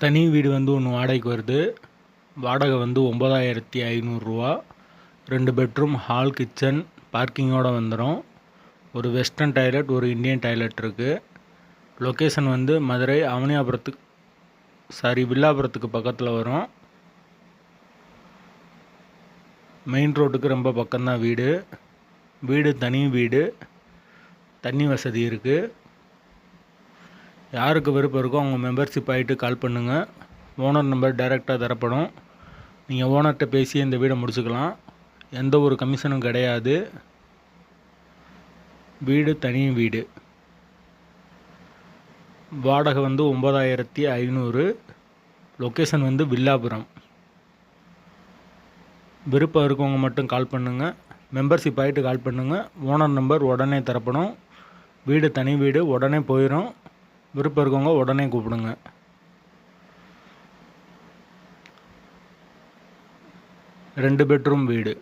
தனி வீடு வந்து ஒன்று வாடகைக்கு வருது. வாடகை வந்து 9500 ரூபா. 2 பெட்ரூம், ஹால், கிச்சன், பார்க்கிங்கோடு வந்துடும். ஒரு வெஸ்டர்ன் டாய்லெட், ஒரு இந்தியன் டாய்லெட் இருக்குது. லொக்கேஷன் வந்து மதுரை வில்லாபுரத்துக்கு பக்கத்தில் வரும். மெயின் ரோட்டுக்கு ரொம்ப பக்கம்தான் வீடு. தனி வீடு, தண்ணி வசதி இருக்குது. யாருக்கு விருப்பம் இருக்கோ அவங்க மெம்பர்ஷிப் ஆகிட்டு கால் பண்ணுங்கள். ஓனர் நம்பர் டைரெக்டாக தரப்படும். நீங்கள் ஓனர்கிட்ட பேசி இந்த வீடை முடிச்சுக்கலாம். எந்த ஒரு கமிஷனும் கிடையாது. தனி வீடு. வாடகை வந்து 9500. லொக்கேஷன் வந்து வில்லாபுரம். விருப்பம் இருக்கவங்க மட்டும் கால் பண்ணுங்கள். மெம்பர்ஷிப் ஆகிட்டு கால் பண்ணுங்கள். ஓனர் நம்பர் உடனே தரப்படும். தனி வீடு, உடனே போயிடும். விருப்பம் இருக்கவங்க உடனே கூப்பிடுங்க. 2 பெட்ரூம் வீடு.